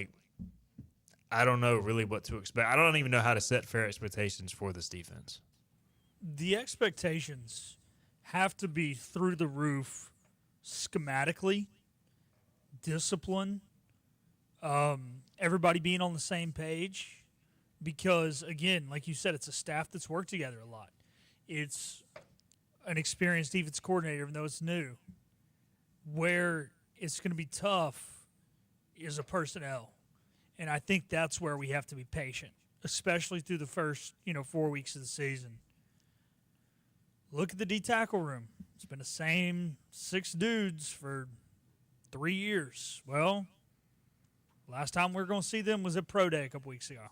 I don't know really what to expect. I don't even know how to set fair expectations for this defense. The expectations have to be through the roof schematically, discipline, everybody being on the same page. Because, again, like you said, it's a staff that's worked together a lot. It's an experienced defense coordinator, even though it's new. Where it's going to be tough is a personnel. And I think that's where we have to be patient, especially through the first, 4 weeks of the season. Look at the D tackle room. It's been the same 6 dudes for 3 years. Well, last time we were going to see them was at Pro Day a couple weeks ago.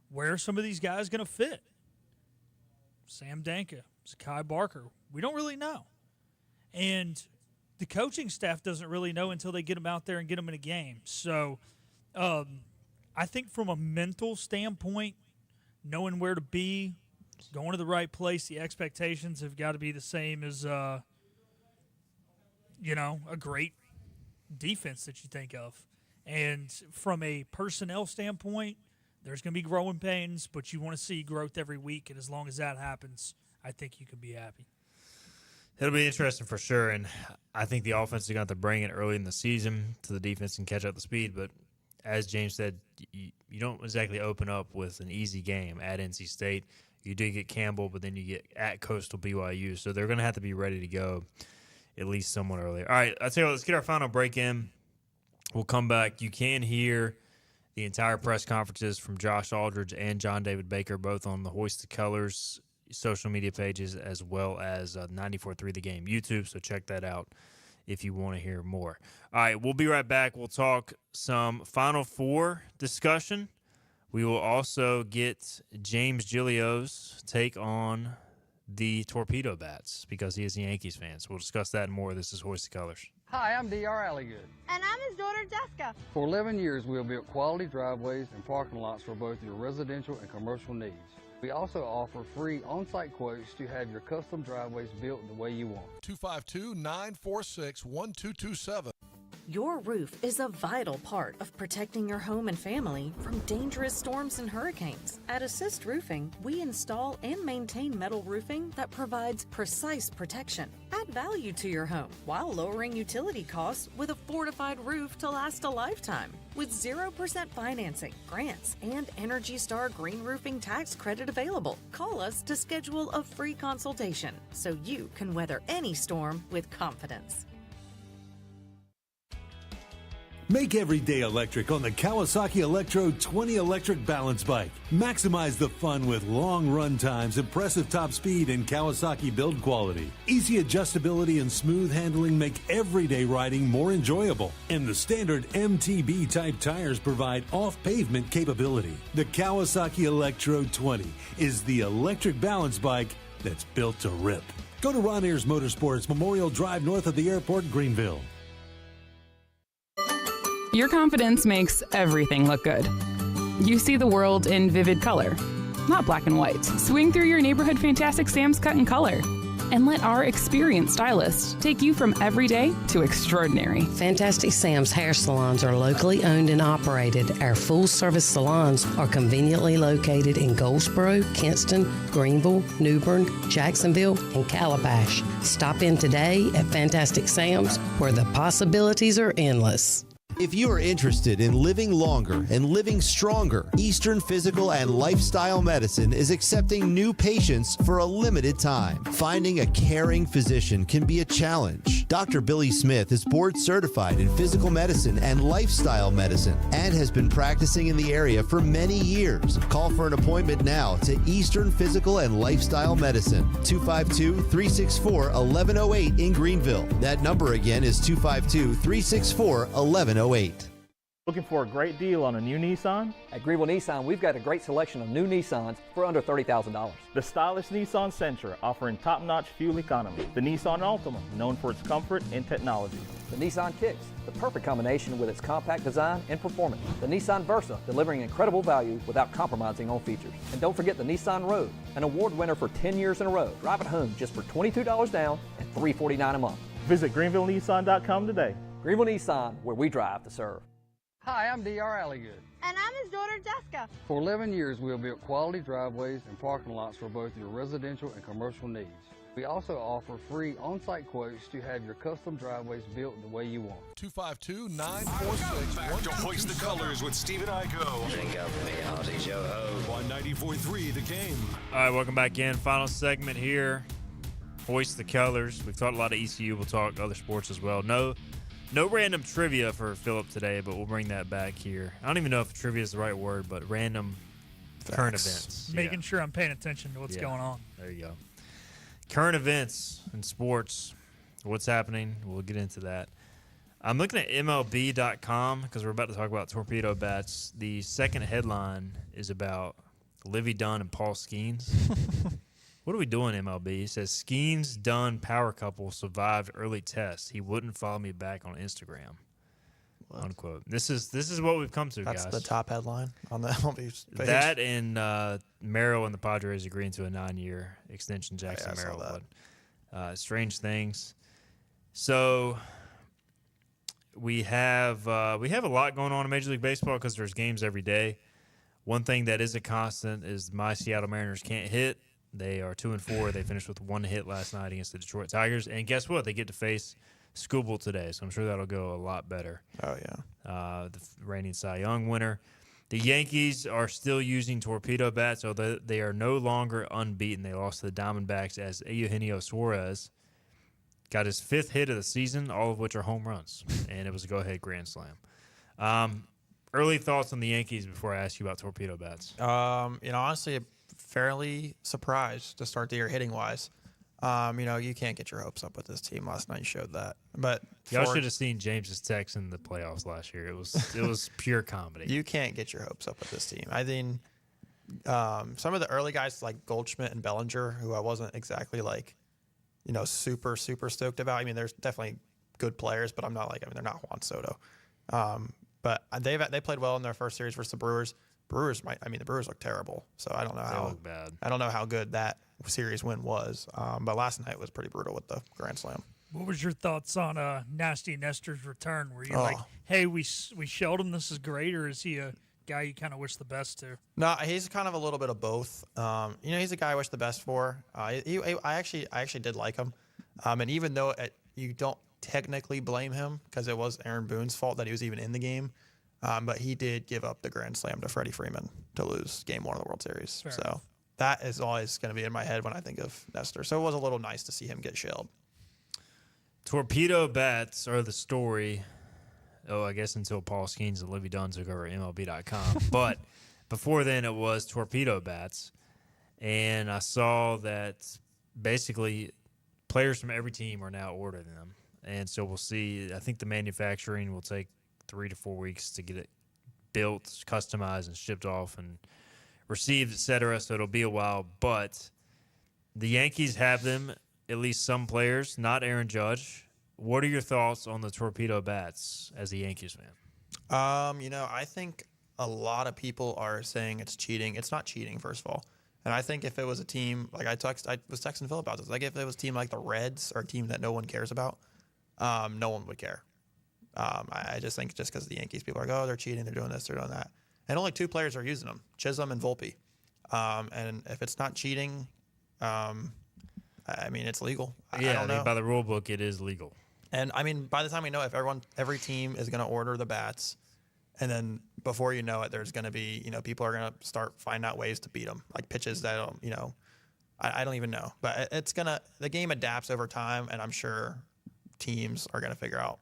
Where are some of these guys going to fit? Sam Danka, Zakai Barker. We don't really know. And the coaching staff doesn't really know until they get them out there and get them in a game. So I think from a mental standpoint, knowing where to be, going to the right place, the expectations have got to be the same as, a great defense that you think of. And from a personnel standpoint, there's going to be growing pains, but you want to see growth every week. And as long as that happens, I think you can be happy. It'll be interesting for sure, and I think the offense is going to have to bring it early in the season to the defense and catch up the speed. But as James said, you don't exactly open up with an easy game at NC State. You do get Campbell, but then you get at Coastal BYU. So they're going to have to be ready to go at least somewhat earlier. All right, I'll tell you what, let's get our final break in. We'll come back. You can hear the entire press conferences from Josh Aldridge and John David Baker, both on the Hoist the Colors social media pages, as well as 94.3 The Game YouTube, so check that out if you want to hear more. All right, we'll be right back. We'll talk some Final Four discussion. We will also get James Giglio's take on the Torpedo Bats because he is a Yankees fan. So we'll discuss that and more. This is Hoist the Colors. Hi, I'm D.R. Alligood. And I'm his daughter, Jessica. For 11 years, we have built quality driveways and parking lots for both your residential and commercial needs. We also offer free on-site quotes to have your custom driveways built the way you want. 252-946-1227. Your roof is a vital part of protecting your home and family from dangerous storms and hurricanes. At Assist Roofing, we install and maintain metal roofing that provides precise protection. Add value to your home while lowering utility costs with a fortified roof to last a lifetime. With 0% financing, grants, and Energy Star Green Roofing tax credit available. Call us to schedule a free consultation so you can weather any storm with confidence. Make every day electric on the Kawasaki Electro 20 electric balance bike. Maximize the fun with long run times, impressive top speed, and Kawasaki build quality. Easy adjustability and smooth handling make everyday riding more enjoyable. And the standard MTB type tires provide off-pavement capability. The Kawasaki Electro 20 is the electric balance bike that's built to rip. Go to Ron Ayers Motorsports, Memorial Drive north of the airport, Greenville. Your confidence makes everything look good. You see the world in vivid color, not black and white. Swing through your neighborhood Fantastic Sam's cut in color. And let our experienced stylists take you from everyday to extraordinary. Fantastic Sam's hair salons are locally owned and operated. Our full-service salons are conveniently located in Goldsboro, Kinston, Greenville, New Bern, Jacksonville, and Calabash. Stop in today at Fantastic Sam's, where the possibilities are endless. If you are interested in living longer and living stronger, Eastern Physical and Lifestyle Medicine is accepting new patients for a limited time. Finding a caring physician can be a challenge. Dr. Billy Smith is board certified in physical medicine and lifestyle medicine and has been practicing in the area for many years. Call for an appointment now to Eastern Physical and Lifestyle Medicine, 252-364-1108 in Greenville. That number again is 252-364-1108. Looking for a great deal on a new Nissan? At Greenville Nissan, we've got a great selection of new Nissans for under $30,000. The stylish Nissan Sentra, offering top-notch fuel economy. The Nissan Altima, known for its comfort and technology. The Nissan Kicks, the perfect combination with its compact design and performance. The Nissan Versa, delivering incredible value without compromising on features. And don't forget the Nissan Rogue, an award winner for 10 years in a row. Drive it home just for $22 down and $349 a month. Visit GreenvilleNissan.com today. Greenville Nissan, where we drive to serve. Hi, I'm D.R. Alligood. And I'm his daughter, Jessica. For 11 years, we have built quality driveways and parking lots for both your residential and commercial needs. We also offer free on-site quotes to have your custom driveways built the way you want. 252-946. To Hoist the Colors with Steve and Igo. Drink up for me, hearty yo-ho. On 94.3 The Game. All right, welcome back in. Final segment here. Hoist the Colors. We've talked a lot of ECU. We'll talk other sports as well. No random trivia for Philip today, but we'll bring that back here. I don't even know if trivia is the right word, but random current events. Making sure I'm paying attention to what's going on. There you go. Current events in sports. What's happening? We'll get into that. I'm looking at MLB.com because we're about to talk about torpedo bats. The second headline is about Livy Dunn and Paul Skeens. What are we doing, MLB? It says, Skeens Dunn power couple survived early test. He wouldn't follow me back on Instagram. What? Unquote. This is what we've come to, That's guys. the top headline on the MLB page. That and Merrill and the Padres agreeing to a 9-year extension, Jackson I saw Merrill. But, strange things. So we have a lot going on in Major League Baseball because there's games every day. One thing that is a constant is my Seattle Mariners can't hit. They are 2-4. They finished with 1 hit last night against the Detroit Tigers. And guess what? They get to face Skubal today, so I'm sure that'll go a lot better. Oh, yeah. The reigning Cy Young winner. The Yankees are still using torpedo bats, although they are no longer unbeaten. They lost to the Diamondbacks as Eugenio Suarez got his 5th hit of the season, all of which are home runs, and it was a go-ahead grand slam. Early thoughts on the Yankees before I ask you about torpedo bats? Honestly, fairly surprised to start the year hitting wise. You can't get your hopes up with this team. Last night showed that. But y'all should have seen James's text in the playoffs last year. It was pure comedy. You can't get your hopes up with this team. I think some of the early guys like Goldschmidt and Bellinger, who I wasn't exactly super stoked about. I mean, there's definitely good players, but I'm not they're not Juan Soto. But they played well in their first series versus the Brewers. The Brewers look terrible, so I don't know how bad. I don't know how good that series win was. But last night was pretty brutal with the grand slam. What was your thoughts on Nasty Nestor's return? Were you like, hey, we showed him this is great, or is he a guy you kind of wish the best to? No, he's kind of a little bit of both. He's a guy I wish the best for. I actually did like him, and even though you don't technically blame him because it was Aaron Boone's fault that he was even in the game. But he did give up the grand slam to Freddie Freeman to lose Game 1 of the World Series. Fair so enough. That is always going to be in my head when I think of Nestor. So it was a little nice to see him get shelled. Torpedo bats are the story Oh, I guess until Paul Skeens and Livy Dunn took over MLB.com. But before then, it was torpedo bats. And I saw that basically players from every team are now ordering them. And so we'll see. I think the manufacturing will take 3 to 4 weeks to get it built, customized, and shipped off and received, etc. So it'll be a while. But the Yankees have them, at least some players, not Aaron Judge. What are your thoughts on the torpedo bats as a Yankees fan? I think a lot of people are saying it's cheating. It's not cheating, first of all. And I think if it was a team, like I was texting Phil about this, like if it was a team like the Reds or a team that no one cares about, no one would care. I just think just because the Yankees, people are like, oh, they're cheating, they're doing this, they're doing that. And only 2 players are using them, Chisholm and Volpe. And if it's not cheating, it's legal. I don't know. By the rule book, it is legal. And by the time we know, if every team is going to order the bats, and then before you know it, there's going to be, people are going to start finding out ways to beat them, like pitches that I don't even know. But the game adapts over time, and I'm sure teams are going to figure out,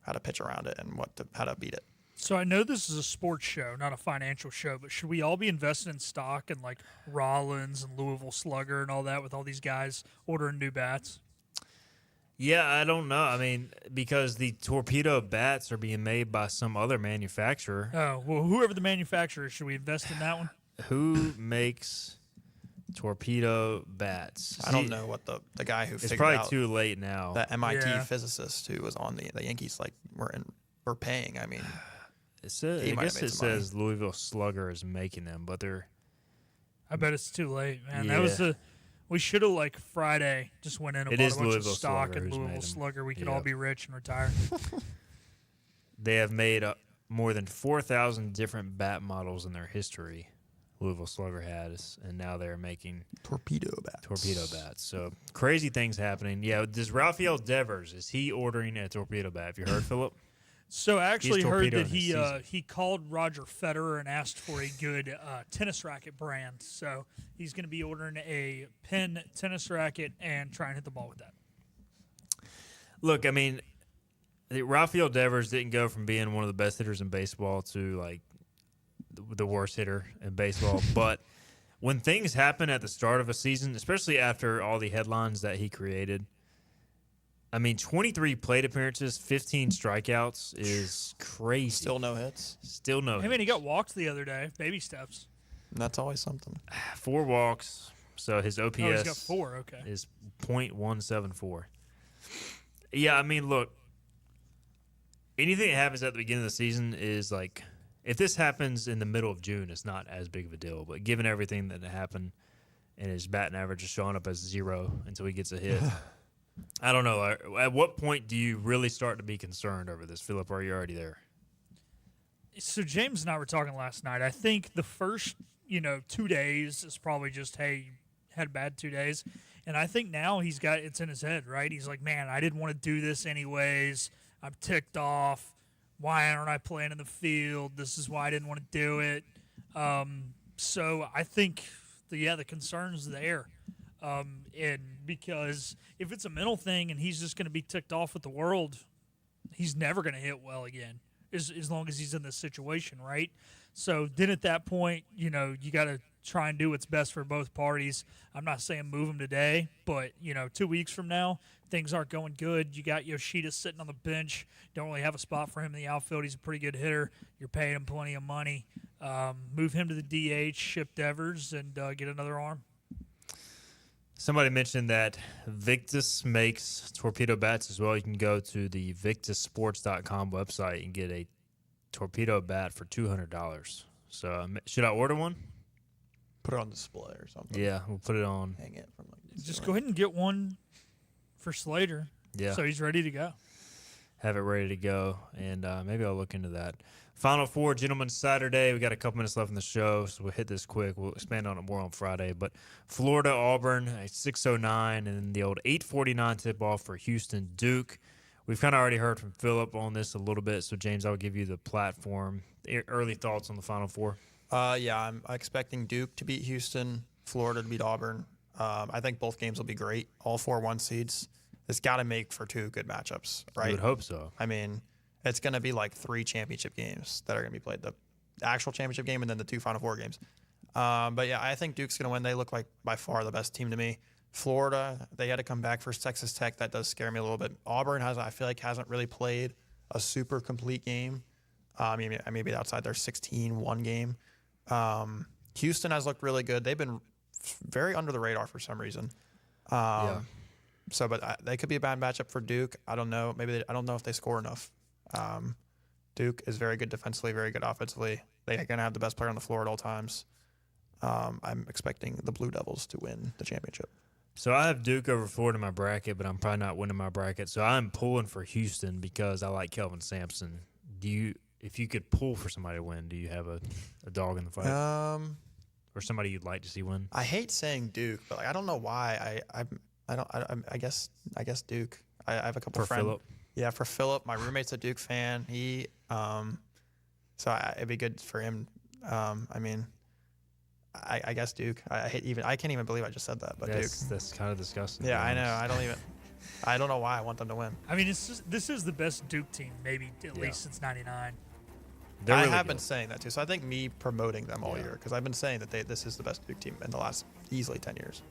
how to pitch around it and how to beat it. So I know this is a sports show, not a financial show, but should we all be invested in stock and like Rollins and Louisville Slugger and all that with all these guys ordering new bats? Yeah, I don't know. Because the torpedo bats are being made by some other manufacturer. Oh, well, whoever the manufacturer is, should we invest in that one? Who makes torpedo bats? I don't know what the guy who figured out. It's probably too late now. That MIT physicist who was on the Yankees, were paying. I guess it says Louisville Slugger is making them, but they're. I bet it's too late, man. Yeah. That was we should have Friday just went in and bought a bunch Louisville of stock Slugger and who's Louisville made 'em. Slugger. We could all be rich and retire. They have made more than 4,000 different bat models in their history. Louisville Slugger has, and now they're making torpedo bats. So crazy things happening. Yeah, does Rafael Devers, is he ordering a torpedo bat? Have you heard, Philip? So I actually heard that he called Roger Federer and asked for a good tennis racket brand. So he's going to be ordering a Penn tennis racket and try and hit the ball with that. Look, Rafael Devers didn't go from being one of the best hitters in baseball to the worst hitter in baseball. But when things happen at the start of a season, especially after all the headlines that he created, 23 plate appearances, 15 strikeouts is crazy. Still no hits. He got walked the other day. Baby steps. And that's always something. 4 walks. So his OPS he's got 4. Okay. Is .174. Yeah, look, anything that happens at the beginning of the season is if this happens in the middle of June, it's not as big of a deal. But given everything that happened and his batting average is showing up as 0 until he gets a hit. I don't know. At what point do you really start to be concerned over this, Philip? Or are you already there? So James and I were talking last night. I think the first, 2 days is probably just, hey, you had a bad 2 days. And I think now he's got it's in his head, right? He's like, man, I didn't want to do this anyways. I'm ticked off. Why aren't I playing in the field? This is why I didn't want to do it. So I think, the concern's there. And because if it's a mental thing and he's just going to be ticked off with the world, he's never going to hit well again as long as he's in this situation, right? So then at that point, you got to try and do what's best for both parties. I'm not saying move him today, but, 2 weeks from now, things aren't going good. You got Yoshida sitting on the bench. Don't really have a spot for him in the outfield. He's a pretty good hitter. You're paying him plenty of money. Move him to the DH, ship Devers, and get another arm. Somebody mentioned that Victus makes torpedo bats as well. You can go to the victussports.com website and get a torpedo bat for $200. So should I order one? Put it on display or something. Yeah, we'll put it on. Hang it from just go ahead and get one for Slater. Yeah. So he's ready to go. Have it ready to go, and maybe I'll look into that. Final Four, gentlemen, Saturday. We got a couple minutes left in the show, so we'll hit this quick. We'll expand on it more on Friday. But Florida, Auburn, at 6:09, and then the old 8:49 tip-off for Houston, Duke. We've kind of already heard from Philip on this a little bit, so James, I'll give you the platform. Early thoughts on the Final Four? I'm expecting Duke to beat Houston, Florida to beat Auburn. I think both games will be great. All 4 1 seeds. It's got to make for 2 good matchups, right? I would hope so. it's going to be like 3 championship games that are going to be played. The actual championship game and then the 2 Final Four games. But yeah, I think Duke's going to win. They look like by far the best team to me. Florida, they had to come back versus Texas Tech. That does scare me a little bit. Auburn I feel like hasn't really played a super complete game. Maybe outside their 16-1 game. Houston has looked really good. They've been very under the radar for some reason. But they could be a bad matchup for Duke. I don't know. I don't know if they score enough. Duke is very good defensively, very good offensively. They're going to have the best player on the floor at all times. I'm expecting the Blue Devils to win the championship. So I have Duke over Florida in my bracket, but I'm probably not winning my bracket. So I'm pulling for Houston because I like Kelvin Sampson. If you could pull for somebody to win, do you have a dog in the fight? Or somebody you'd like to see win? I hate saying Duke, but I don't know why. I guess Duke. I have a couple for friends. Phillip? Yeah, for Phillip. My roommate's a Duke fan. It'd be good for him. I guess Duke. I can't even believe I just said that. But Duke. That's kind of disgusting. Yeah, I know. I don't know why I want them to win. I mean, this is the best Duke team, maybe at least since '99. I have been saying that too. So I think me promoting them all year, because I've been saying that this is the best Duke team in the last easily 10 years.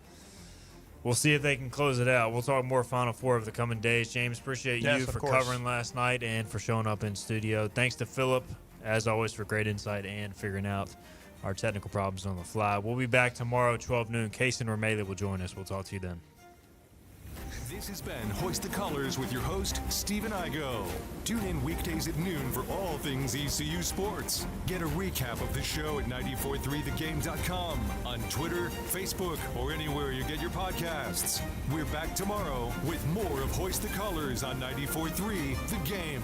We'll see if they can close it out. We'll talk more Final Four of the coming days. James, appreciate you for covering last night and for showing up in studio. Thanks to Phillip, as always, for great insight and figuring out our technical problems on the fly. We'll be back tomorrow, 12 noon. Kaysen Romele will join us. We'll talk to you then. This has been Hoist the Colors with your host, Stephen Igo. Tune in weekdays at noon for all things ECU sports. Get a recap of the show at 943thegame.com, on Twitter, Facebook, or anywhere you get your podcasts. We're back tomorrow with more of Hoist the Colors on 943 The Game.